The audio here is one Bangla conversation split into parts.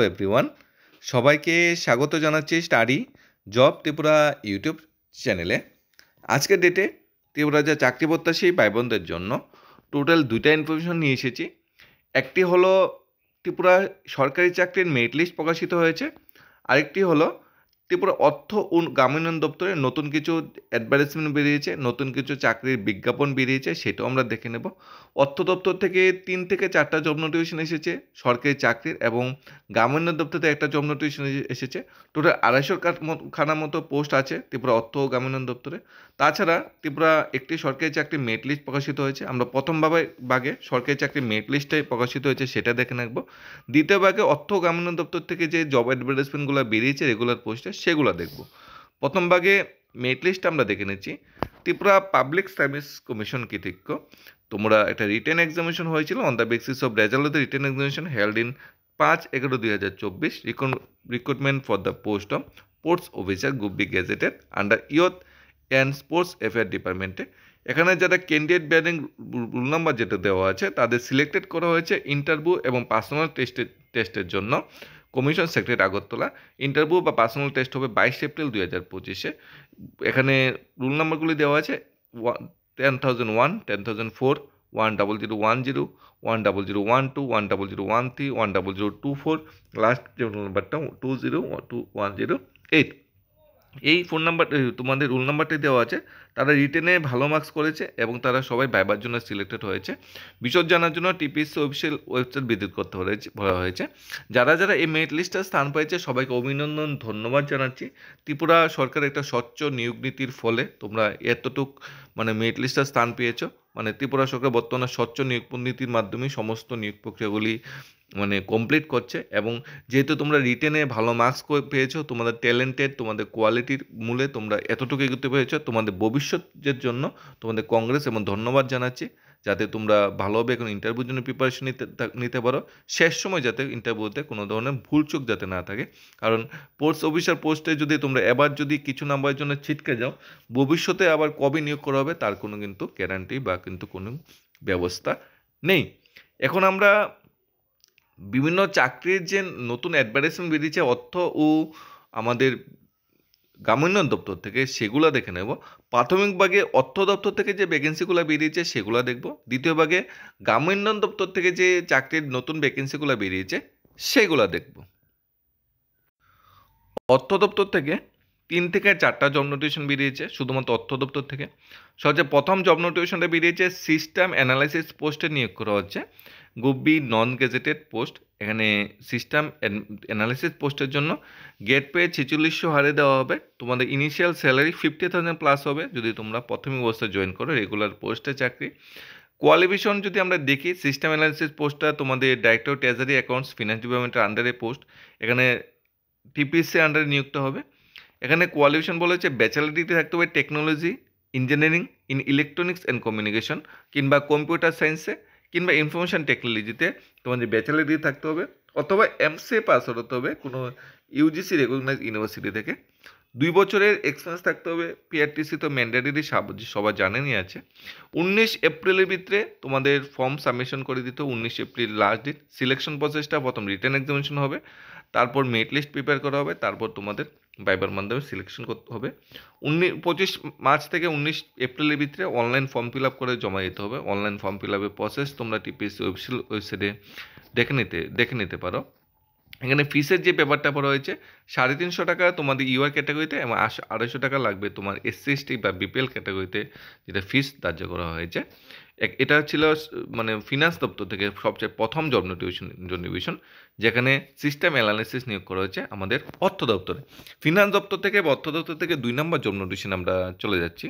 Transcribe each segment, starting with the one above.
এভরিওয়ান, সবাইকে স্বাগত জানাচ্ছি স্টাডি জব ত্রিপুরা ইউটিউব চ্যানেলে। আজকের ডেটে ত্রিপুরা যা চাকরি প্রত্যাশী ভাই বোনদের জন্য টোটাল দুইটা ইনফরমেশন নিয়ে এসেছি। একটি হলো ত্রিপুরা সরকারি চাকরির মেরিট লিস্ট প্রকাশিত হয়েছে, আরেকটি হলো ত্রিপুরা অর্থ ও গ্রামোন্নয়ন দপ্তরে নতুন কিছু অ্যাডভার্টাইজমেন্ট বেরিয়েছে, নতুন কিছু চাকরির বিজ্ঞাপন বেরিয়েছে, সেটাও আমরা দেখে নেব। অর্থ দপ্তর থেকে 3 থেকে 4টা জব নোটিফিকেশন এসেছে সরকারি চাকরির, এবং গ্রামোন্নয়ন দপ্তর থেকে একটা জব নোটিফিকেশন এসেছে। টোটাল 250 খানার মতো পোস্ট আছে ত্রিপুরা অর্থ ও গ্রামোন্নয়ন দপ্তরে। তাছাড়া ত্রিপুরা একটি সরকারি চাকরির মেরিট লিস্ট প্রকাশিত হয়েছে। আমরা প্রথম ভাগে সরকারি চাকরির মেরিট লিস্টটাই প্রকাশিত হয়েছে, সেটা দেখে নেব। দ্বিতীয় ভাগে অর্থ ও গ্রামোন্নয়ন দপ্তর থেকে যে জব অ্যাডভার্টাইজমেন্টগুলো বেরিয়েছে রেগুলার পোস্টে, সেগুলো দেখব। প্রথম ভাগে মেরিট লিস্ট আমরা দেখে নিচ্ছি। ত্রিপুরা পাবলিক সার্ভিস কমিশন কর্তৃক তোমরা একটা রিটেন এক্সামিনেশন হয়েছিল on the basis of result of the written examination held in 5/11/2024 recruitment for the post of sports officer group B gazetted under youth and sports affair ডিপার্টমেন্টে। এখানে যারা ক্যান্ডিডেট ব্যারিং রুল নাম্বার যেটা দেওয়া আছে তাদের সিলেক্টেড করা হয়েছে ইন্টারভিউ এবং পার্সোনাল টেস্টের জন্য। Commission secretary Agartala. ইন্টারভিউ বা পার্সোনাল টেস্ট হবে 22 এপ্রিল 2025-এ। এখানে রুল নাম্বারগুলি দেওয়া আছে 10,001, 10,004, 10010, 10012, 10013, 10024, লাস্ট যে রুল নাম্বারটা 202108। এই ফোন নাম্বার তোমাদের রুল নাম্বারটি দেওয়া আছে। তারা রিটেনে ভালো মার্কস করেছে এবং তারা সবাই ভাইবার জন্য সিলেক্টেড হয়েছে। বিশদ জানার জন্য টিপিএসসি অফিসিয়াল ওয়েবসাইট ভিজিট করতে বলা হয়েছে। যারা যারা এই মেরিট লিস্টে স্থান পেয়েছে সবাইকে অভিনন্দন, ধন্যবাদ জানাচ্ছি। ত্রিপুরা সরকার একটা স্বচ্ছ নিয়োগ নীতির ফলে তোমরা এতটুক মেরিট লিস্টে স্থান পেয়েছো। ত্রিপুরা সরকার বর্তমানে স্বচ্ছ নিয়োগ নীতির মাধ্যমে সমস্ত নিয়োগ প্রক্রিয়াগুলি কমপ্লিট করছে, এবং যেহেতু তোমরা রিটেনে ভালো মার্কস পেয়েছো, তোমাদের ট্যালেন্টেড, তোমাদের কোয়ালিটির মূলে তোমরা এতটুকু এগোতে পেরেছো, তোমাদের ভবিষ্যতের জন্য তোমাদের কংগ্রেস এবং ধন্যবাদ জানাচ্ছি। যাতে তোমরা ভালোভাবে এখন ইন্টারভিউর জন্য প্রিপারেশন নিতে পারো, শেষ সময় যাতে ইন্টারভিউতে কোনো ধরনের ভুলচুক যাতে না থাকে। কারণ পোস্ট অফিসার পোস্টে যদি তোমরা এবার যদি কিছু নাম্বারের জন্য ছিটকে যাও, ভবিষ্যতে আবার কবে নিয়োগ করা হবে তার কোনো কিন্তু গ্যারান্টি বা কিন্তু কোনো ব্যবস্থা নেই। এখন আমরা বিভিন্ন চাকরির যে নতুন অ্যাডভার্টাইজমেন্ট বেরিয়েছে অর্থ ও আমাদের গ্রামোন্নয়ন দপ্তর থেকে, সেগুলো দেখে নেব। প্রাথমিক ভাগে অর্থ দপ্তর থেকে যে ভ্যাকেন্সিগুলো বেরিয়েছে সেগুলো দেখব। দ্বিতীয় ভাগে গ্রামোন্নয়ন দপ্তর থেকে যে চাকরির নতুন ভ্যাকেন্সিগুলো বেরিয়েছে সেগুলো দেখব। অর্থ দপ্তর থেকে 3 থেকে 4টা জব নোটিফিকেশন বেরিয়েছে শুধুমাত্র অর্থ দপ্তর থেকে। সবচেয়ে প্রথম জব নোটিফিকেশনটা বেরিয়েছে সিস্টেম অ্যানালাইসিস পোস্টে নিয়োগ করা হচ্ছে, group B non gazetted post. এখানে সিস্টেম অ্যানালিসিস পোস্টের জন্য গেট পে 4600 হারে দেওয়া হবে। তোমাদের ইনিশিয়াল স্যালারি 50,000 প্লাস হবে যদি তোমরা প্রাথমিক অবস্থায় জয়েন করো রেগুলার পোস্টে চাকরি। কোয়ালিফিকেশন যদি আমরা দেখি, সিস্টেম অ্যানালিসিস পোস্টটা তোমাদের ডাইরেক্টর ট্রেজারি অ্যাকাউন্টস ফিনান্স ডিপার্টমেন্টের আন্ডারে পোস্ট। এখানে টিপিএসসি আন্ডারে নিযুক্ত হবে। এখানে কোয়ালিফিকেশন বলেছে ব্যাচেলার ডিগ্রি থাকতে হবে technology, engineering in electronics and communication, কিংবা কম্পিউটার সায়েন্সে, কিংবা ইনফরমেশন টেকনোলজিতে তোমাদের ব্যাচেলার ডিগ্রি থাকতে হবে, অথবা এমসিএ পাস হতে হবে কোনো ইউজিসি রেকগনাইজ ইউনিভার্সিটি থেকে। 2 বছরের এক্সপিরিয়েন্স থাকতে হবে। পিআরটিসি তো ম্যান্ডেটরি, সবাই জানেনই আছে। 19 এপ্রিলের ভিতরে তোমাদের ফর্ম সাবমিশন করে দিতে হবে। 19 এপ্রিল লাস্ট ডেট। সিলেকশন প্রসেসটা প্রথম রিটেন এক্সামিনেশন হবে, তারপর মেরিট লিস্ট প্রিপেয়ার করা হবে, তারপর তোমাদের ভাইবার মাধ্যমে সিলেকশন করতে হবে। 25 মার্চ থেকে 19 এপ্রিলের ভিতরে অনলাইন ফর্ম ফিল আপ করে জমা দিতে হবে। অনলাইন ফর্ম ফিল আপের প্রসেস তোমরা টিপিএসসি অফিসিয়াল ওয়েবসাইটে দেখে নিতে পারো। এখানে ফিসের যে ব্যাপারটা পড়া হয়েছে, 350 টাকা তোমাদের ইউআর ক্যাটাগরিতে এবং 250 টাকা লাগবে তোমার এসসি এসটি বা বিপিএল ক্যাটাগরিতে, যেটা ফিস ধার্য করা হয়েছে। এটা ছিল ফিনান্স দপ্তর থেকে সবচেয়ে প্রথম জব নোটিফিকেশন, যেখানে সিস্টেম অ্যানালিসিস নিয়োগ করা হয়েছে আমাদের অর্থ দপ্তরে। ফিনান্স দপ্তর থেকে বা অর্থ দপ্তর থেকে 2 নম্বর জব নোটিফিকেশন আমরা চলে যাচ্ছি।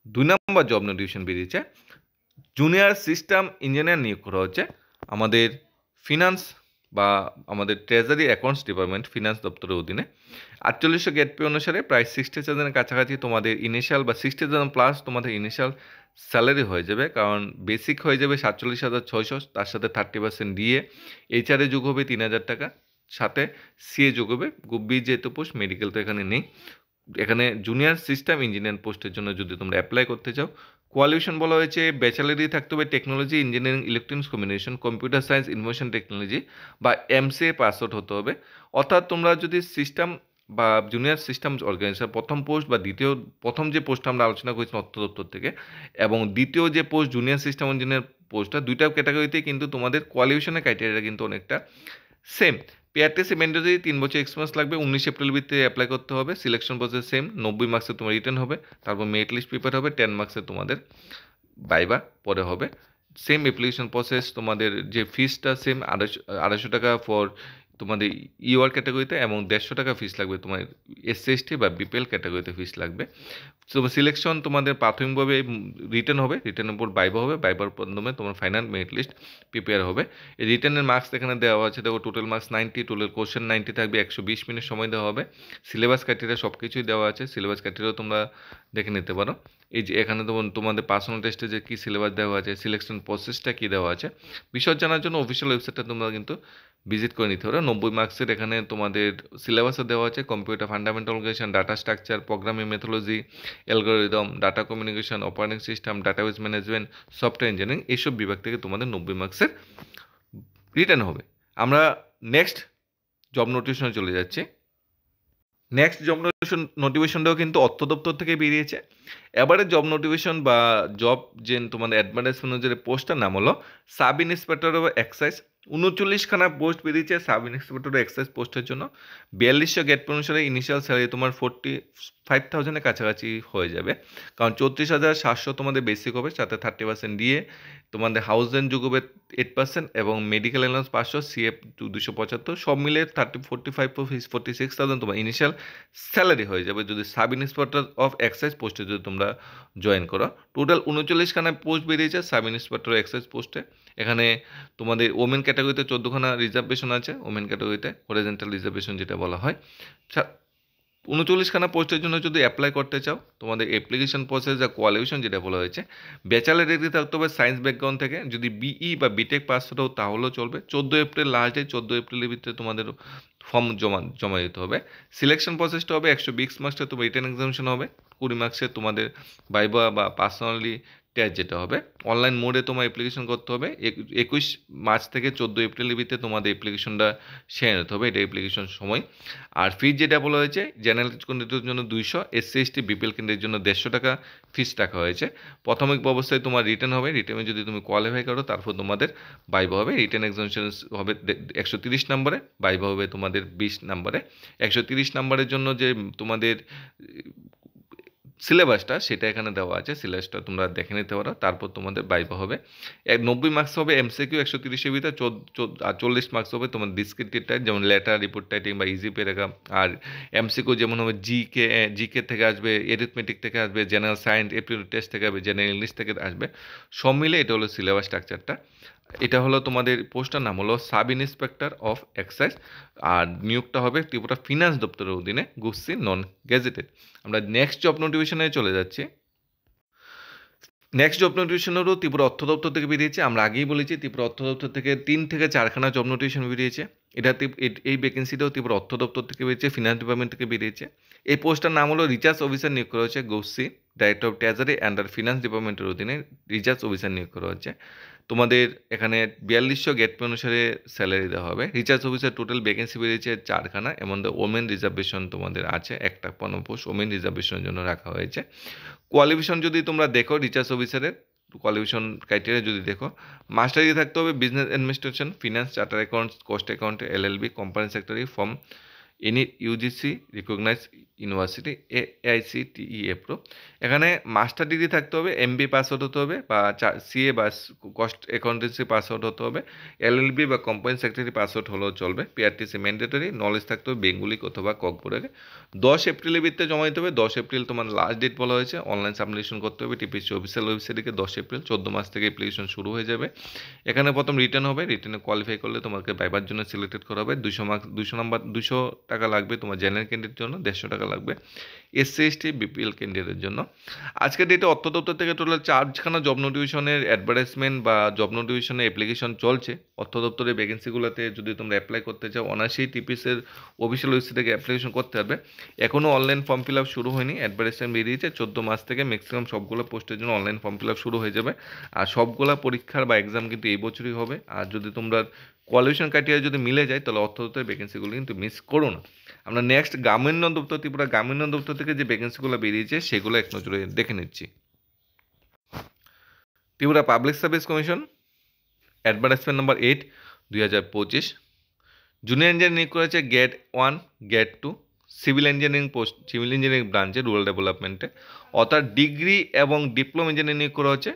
2 নম্বর জব নোটিফিকেশন বেরিয়েছে, জুনিয়র সিস্টেম ইঞ্জিনিয়ার নিয়োগ করা হচ্ছে আমাদের ফিনান্স বা আমাদের ট্রেজারি অ্যাকাউন্টস ডিপার্টমেন্ট ফিনান্স দপ্তরের অধীনে। 4800 গেট পে অনুসারে প্রায় 60,000 কাছাকাছি তোমাদের ইনিশিয়াল বা 60,000 প্লাস তোমাদের ইনিশিয়াল স্যালারি হয়ে যাবে। কারণ বেসিক হয়ে যাবে 47,600, তার সাথে 30% দিয়ে এইচআরে যোগ হবে 3,000 টাকা, সাথে সিএ যোগ হবে। গ্রুপ বি যেহেতু পোস্ট, মেডিকেল তো এখানে নেই। এখানে জুনিয়র সিস্টেম ইঞ্জিনিয়ার পোস্টের জন্য যদি তোমরা অ্যাপ্লাই করতে চাও কোয়ালিফিকেশন বলা হয়েছে ব্যাচেলর ডিগ্রি থাকতে হবে technology, engineering, electronics combination, computer science, information technology বা এমসিএ পাস আউট হতে হবে। অর্থাৎ তোমরা যদি সিস্টেম বা জুনিয়র সিস্টেমস অর্গানাইজেশন প্রথম পোস্ট বা দ্বিতীয়, প্রথম যে পোস্টটা আমরা আলোচনা করেছি অর্থ দপ্তর থেকে, এবং দ্বিতীয় যে পোস্ট জুনিয়র সিস্টেম ইঞ্জিনিয়ার পোস্টটা, দুইটা ক্যাটাগরিতেই কিন্তু তোমাদের কোয়ালিফিকেশনের ক্রাইটেরিয়া কিন্তু অনেকটা সেম। পিআরটিসি ম্যান্ডেটরি 3 বছর এক্সপিরিয়েন্স লাগবে, 19 এপ্রিল ভিত্তিতে অ্যাপ্লাই করতে হবে। সিলেকশন প্রসেস সেম, 90 মার্কসে তোমার রিটেন হবে, তারপর মেরিট লিস্ট প্রিপেয়ার হবে, 10 মার্কসে তোমাদের ভাইবা পরে হবে। সেম অ্যাপ্লিকেশন প্রসেস, তোমাদের যে ফিসটা সেম 250 টাকা ফর তোমাদের ইউআর ক্যাটাগরিতে, এবং 150 টাকা ফিস লাগবে তোমার এসসি এসটি বা বিপিএল ক্যাটাগরিতে ফিস লাগবে। তো সিলেকশন তোমাদের প্রাথমিকভাবে রিটেন হবে, রিটেনের উপর ভাইবা হবে, ভাইবার মাধ্যমে তোমার ফাইনাল মেরিট লিস্ট প্রিপেয়ার হবে। এই রিটেনের মার্কস এখানে দেওয়া আছে, দেখো টোটাল মার্কস 90, টোটাল কোশ্চেন 90 থাকবে, 120 মিনিট সময় দেওয়া হবে। সিলেবাস ক্রাইটেরিয়া সব কিছুই দেওয়া আছে, সিলেবাস ক্রাইটেরিয়াও তোমরা দেখে নিতে পারো। এই যে এখানে তোমাদের পার্সোনাল টেস্টে যে কী সিলেবাস দেওয়া আছে, সিলেকশন প্রসেসটা কী দেওয়া আছে, বিশদ জানার জন্য অফিসিয়াল ওয়েবসাইটটা তোমরা কিন্তু ভিজিট করে নিতে পারো। 90 মার্কসের এখানে তোমাদের সিলেবাসে দেওয়া আছে computer fundamental organisation, data structure, programming methodology, algorithm, data communication, operating system, database management, software engineering, এইসব বিভাগ থেকে তোমাদের 90 মার্কসের রিটার্ন হবে। আমরা নেক্সট জব নোটিফিকেশনে চলে যাচ্ছি। নেক্সট জব নোটিফিকেশনটাও কিন্তু অর্থ দপ্তর থেকে বেরিয়েছে। এবারে জব নোটিফিকেশন বা জব যে তোমাদের অ্যাডভার্টাইজমেন্ট অনুযায়ী পোস্টটার নাম হলো সাব ইন্সপেক্টর অফ এক্সাইজ। 39খানা পোস্ট বেরিয়েছে সাব ইন্সপেক্টর অফ এক্সাইজ পোস্টের জন্য। 4200 গেট পে অনুসারে ইনিশিয়াল স্যালারি তোমার 45,000-এর কাছাকাছি হয়ে যাবে, কারণ 34,700 তোমাদের বেসিক হবে, সাথে 30% দিয়ে তোমাদের হাউস রেন্ট যোগ হবে 8%, এবং মেডিকেল অ্যালাউন্স 500, সিএফ 275, সব মিলে 46,000 তোমার ইনিশিয়াল স্যালারি হয়ে যাবে যদি সাব ইন্সপেক্টর অফ এক্সাইজ পোস্টে যদি তোমরা জয়েন করো। টোটাল 39খানা পোস্ট বেরিয়েছে সাব ইন্সপেক্টর এক্সাইজ পোস্টে। এখানে তোমাদের ওমেন ক্যাটাগরিতে 14খানা রিজার্ভেশন আছে, ওমেন ক্যাটাগরিতে হরিজন্টাল রিজার্ভেশন যেটা বলা হয়। 39খানা পোস্টের জন্য যদি অ্যাপ্লাই করতে চাও, তোমাদের অ্যাপ্লিকেশন প্রসেস যা কোয়ালিফিকেশন যেটা বলা হয়েছে, ব্যাচেলার ডিগ্রি থাকতে হবে সায়েন্স ব্যাকগ্রাউন্ড থেকে, যদি বিই বা বিটেক পাস হও তাহলেও চলবে। 14 এপ্রিল লাস্ট ডে, 14 এপ্রিলের ভিতরে তোমাদের ফর্ম জমা দিতে হবে। সিলেকশন প্রসেসটা হবে 120 মার্কসের তোমার রিটেন এক্সামিনেশন হবে, 20 মার্কসের তোমাদের ভাইবা বা পার্সোনালি টেস্ট যেটা হবে। অনলাইন মোডে তোমার অ্যাপ্লিকেশন করতে হবে। 21 মার্চ থেকে 14 এপ্রিলের ভিতরে তোমাদের অ্যাপ্লিকেশনটা সেরে নিতে হবে, এটা অ্যাপ্লিকেশন সময়। আর ফিজ যেটা বলা হয়েছে, জেনারেল ক্যান্ডিডেটের জন্য 200, এসসি এসটি বিপিএল ক্যান্ডিডেটের জন্য 150 টাকা ফিস রাখা হয়েছে। প্রাথমিক অবস্থায় তোমার রিটার্ন হবে, রিটার্নে যদি তুমি কোয়ালিফাই করো তারপর তোমাদের ভাইবা হবে। রিটার্ন এক্সামিনেশন হবে 130 নম্বরে, ভাইবা হবে তোমাদের 20 নম্বরে। 130 নম্বরের জন্য যে তোমাদের সিলেবাসটা সেটা এখানে দেওয়া আছে, সিলেবাসটা তোমরা দেখে নিতে পারো, তারপর তোমাদের ভাইবা হবে। 90 মার্কস হবে এমসিকিউ 130-এর ভিতরে, 40 মার্কস হবে তোমার ডিসক্রিপটিভ টাইপ, যেমন লেটার, রিপোর্ট টাইপিং বা ইজি প্যারাগ্রাফ। আর এমসিকিউ যেমন হবে জিকে থেকে আসবে, এরিথমেটিক থেকে আসবে, জেনারেল সায়েন্স এপ্টিটিউড টেস্ট থেকে আসবে, জেনারেল ইংলিশ থেকে আসবে, সব মিলে এটা হলো সিলেবাস স্ট্রাকচারটা। এটা হলো তোমাদের পোস্টার নাম হলো সাব ইন্সপেক্টর অফ এক্সাইজ, আর নিয়োগটা হবে ত্রিপুরা ফিনান্স দপ্তরের অধীনে, গুসি নন গেজেটেড। আমরা নেক্সট জব নোটিফিকেশনে চলে যাচ্ছি। নেক্সট জব নোটিফিকেশনেরও ত্রিপুরা অর্থ দপ্তর থেকে বেরিয়েছে। আমরা আগেই বলেছি ত্রিপুরা অর্থ দপ্তর থেকে 3 থেকে 4খানা জব নোটিফিকেশন বেরিয়েছে। এই ভ্যাকেন্সিটাও ত্রিপুরা অর্থ দপ্তর থেকে বেরিয়েছে, ফিনান্স ডিপার্টমেন্ট থেকে বেরিয়েছে। এই পোস্টটার নাম হলো রিসার্চ অফিসার নিয়োগ করা হচ্ছে, গৌসি director of treasury under finance ডিপার্টমেন্টের অধীনে রিসার্চ অফিসার নিয়োগ করা হচ্ছে। তোমাদের এখানে 4200 গেট পে অনুসারে স্যালারি দেওয়া হবে। রিসার্চ অফিসার টোটাল ভ্যাকেন্সি বেরিয়েছে 4খানা, এমন ওমেন রিজার্ভেশন তোমাদের আছে, একটা 15 পোস্ট ওমেন রিজার্ভেশনের জন্য রাখা হয়েছে। কোয়ালিফিকেশন যদি তোমরা দেখো রিসার্চ অফিসারের কোয়ালিফিকেশন ক্রাইটেরিয়া যদি দেখো, মাস্টার ডিগ্রি থাকতে হবে business administration, finance, charter accounts, cost account, LLB, company secretary from any UGC recognise university, AICTE approve. এখানে মাস্টার ডিগ্রি থাকতে হবে, MBA পাস আউট হতে হবে, বা CA বা কস্ট অ্যাকাউন্টেন্সি পাস আউট হতে হবে, LLB বা কোম্পানি সেক্রেটারি পাস আউট হলেও চলবে। পিআরটিসি ম্যান্ডেটরি, নলেজ থাকতে হবে বেঙ্গলি অথবা ককবরের। 10 এপ্রিলের ভিতরে জমা দিতে হবে। 10 এপ্রিল তোমার লাস্ট ডেট বলা হয়েছে, অনলাইন সাবমিশন করতে হবে টিপিসি অফিসিয়াল ওয়েবসাইটে 10 এপ্রিল। 14 মাস থেকে অ্যাপ্লিকেশন শুরু হয়ে যাবে। এখানে প্রথম রিটার্ন হবে, রিটার্নে কোয়ালিফাই করলে তোমাকে ভাইবার জন্য সিলেক্টেড করা হবে। 200 টাকা লাগবে তোমার জেনারেল ক্যান্ডিডেটের জন্য, 150 টাকা লাগবে SC ST BPL ক্যান্ডিডেটের জন্য। আজকের ডেটে অর্থ দপ্তর থেকে টোটাল 4খানা জব নোটিফিকেশনের অ্যাডভার্টাইজমেন্ট বা জব নোটিফিকেশনের অ্যাপ্লিকেশন চলছে। অর্থ দপ্তরের ভ্যাকেন্সিগুলোতে যদি তোমরা অ্যাপ্লাই করতে চাও অনায়াসেই টিপিএসের অফিসিয়াল ওয়েবসাইট থেকে অ্যাপ্লিকেশন করতে পারবে। এখনও অনলাইন ফর্ম ফিল আপ শুরু হয়নি, অ্যাডভার্টাইজমেন্ট বেরিয়েছে 14 মাস থেকে ম্যাক্সিমাম সবগুলো পোস্টের জন্য অনলাইন ফর্ম ফিল আপ শুরু হয়ে যাবে। আর সবগুলা পরীক্ষার বা এক্সাম কিন্তু এই বছরই হবে। আর যদি তোমরা কোয়ালিফিকেশন ক্রাইটেরিয়া যদি মিলে যায় তাহলে অর্থ দপ্তরের ভ্যাকেন্সিগুলো কিন্তু মিস করো না। আমরা নেক্সট গ্রামীণ দপ্তর, ত্রিপুরা গ্রামীণ দপ্তর থেকে যে ভ্যাকেন্সিগুলো বেরিয়েছে সেগুলো এক নজরে দেখে নিচ্ছি। Tripura public service commission advertisement number 8 2025, junior engineer নিয়োগ করেছে grade 1 grade 2 civil engineering post, civil engineering ব্রাঞ্চে রুরাল ডেভেলপমেন্টে, অর্থাৎ ডিগ্রি এবং ডিপ্লোমা ইঞ্জিনিয়ার নিয়োগ করা হচ্ছে।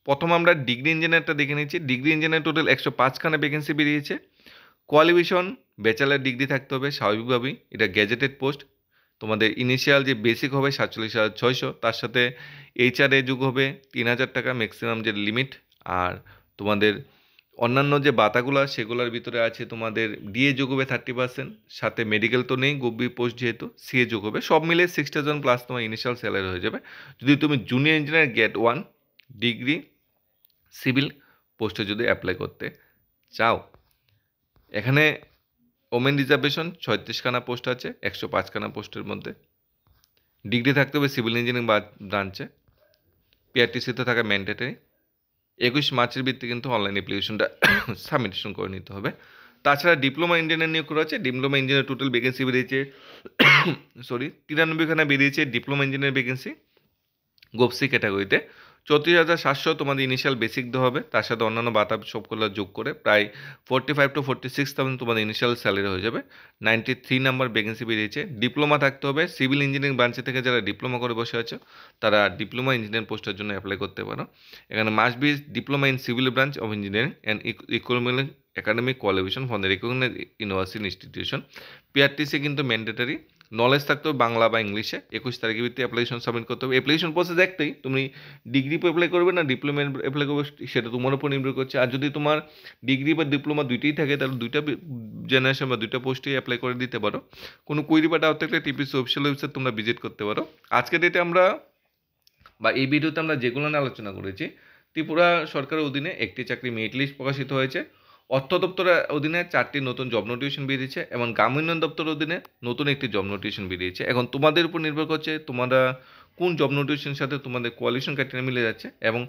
প্রথম আমরা ডিগ্রি ইঞ্জিনিয়ারটা দেখে নিচ্ছি। ডিগ্রি ইঞ্জিনিয়ার টোটাল 105খানা ভ্যাকেন্সি বেরিয়েছে। কোয়ালিফিকেশন ব্যাচেলার ডিগ্রি থাকতে হবে স্বাভাবিকভাবেই, এটা গ্যাজেটেড পোস্ট। তোমাদের ইনিশিয়াল যে বেসিক হবে 47,600, তার সাথে এইচআরএ যোগ হবে 3,000 টাকা ম্যাক্সিমাম যে লিমিট। আর তোমাদের অন্যান্য যে বাতাগুলো সেগুলোর ভিতরে আছে তোমাদের ডিএ যোগ হবে 30%, সাথে মেডিকেল তো নেই গভীর পোস্ট যেহেতু, সিএ যোগ হবে, সব মিলে 6,000 প্লাস তোমার ইনিশিয়াল স্যালারি হয়ে যাবে যদি তুমি junior engineer grade 1 degree civil পোস্টে যদি অ্যাপ্লাই করতে চাও। এখানে ওমেন রিজার্ভেশন 36খানা পোস্ট আছে 105খানা পোস্টের মধ্যে। ডিগ্রি থাকতে হবে সিভিল ইঞ্জিনিয়ারিং ব্রাঞ্চে, পিআরটিসিতে থাকা ম্যান্ডেটরি। 21 মার্চের ভিত্তি কিন্তু অনলাইন অ্যাপ্লিকেশনটা সাবমিশন করে নিতে হবে। তাছাড়া ডিপ্লোমা ইঞ্জিনিয়ার নিয়োগ করা আছে। ডিপ্লোমা ইঞ্জিনিয়ার টোটাল ভ্যাকেন্সি বেরিয়েছে 93খানা বেরিয়েছে ডিপ্লোমা ইঞ্জিনিয়ার ভ্যাকেন্সি গোপসি ক্যাটাগরিতে। 34,700 তোমাদের ইনিশিয়াল বেসিক দেওয়া হবে, তার সাথে অন্যান্য বাতা সবগুলো যোগ করে প্রায় 45 to 46,000 তোমাদের ইনিশিয়াল স্যালারি হয়ে যাবে। 93 নাম্বার ভ্যাকেন্সি বেরিয়েছে। ডিপ্লোমা থাকতে হবে। সিভিল ইঞ্জিনিয়ারিং ব্রাঞ্চে থেকে যারা ডিপ্লোমা করে বসে আছে তারা ডিপ্লোমা ইঞ্জিনিয়ারিং পোস্টের জন্য অ্যাপ্লাই করতে পারো। এখানে must be diploma in civil branch of engineering and equivalent academic qualification from the recognised university institution. PRTC কিন্তু ম্যান্ডেটরি। নলেজ থাকতে হবে বাংলা বা ইংলিশে। 21 তারিখের ভিত্তিতে অ্যাপ্লিকেশন সাবমিট করতে হবে। অ্যাপ্লিকেশন প্রসেস একটাই, তুমি ডিগ্রি অ্যাপ্লাই করবে না ডিপ্লোমা অ্যাপ্লাই করবে সেটা তোমার উপর নির্ভর করছে। আর যদি তোমার ডিগ্রি বা ডিপ্লোমা দুইটাই থাকে তাহলে দুইটা জেনারেশন বা দুইটা পোস্টেই অ্যাপ্লাই করে দিতে পারো। কোনো কোয়েরি বা ডাউট থাকলে টিপিসি অফিসিয়াল ওয়েবসাইট তোমরা ভিজিট করতে পারো। আজকের ডেটে আমরা বা এই ভিডিওতে আমরা যেগুলো নিয়ে আলোচনা করেছি, ত্রিপুরা সরকারের অধীনে একটি চাকরি মেরিট লিস্ট প্রকাশিত হয়েছে। অর্থ দপ্তরের অধীনে 4টি নতুন জব নোটিফিকেশন বেরিয়েছে এবং গ্রামীণ দপ্তরের অধীনে নতুন একটি জব নোটিফিকেশন বেরিয়েছে। এখন তোমাদের উপর নির্ভর করছে তোমরা কোন জব নোটিফিকেশনের সাথে তোমাদের কোয়ালিফিকেশন ক্রাইটেরিয়া মিলে যাচ্ছে এবং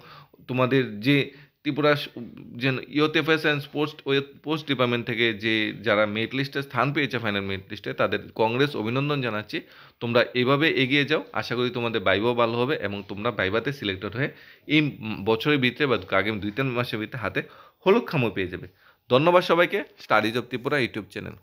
তোমাদের যে ত্রিপুরা যে youth affairs and post department থেকে যে যারা মেরিট লিস্টে স্থান পেয়েছে ফাইনাল মেরিট লিস্টে তাদের কংগ্রেস অভিনন্দন জানাচ্ছি। তোমরা এভাবে এগিয়ে যাও, আশা করি তোমাদের ভাইভাও ভালো হবে এবং তোমরা ভাইভাতে সিলেক্টেড হয়ে এই বছরের ভিতরে বা আগামী 2-3 মাসের ভিতরে হাতে হলুদ খামও পেয়ে যাবে। ধন্যবাদ সবাইকে। Studies of Tripura YouTube channel.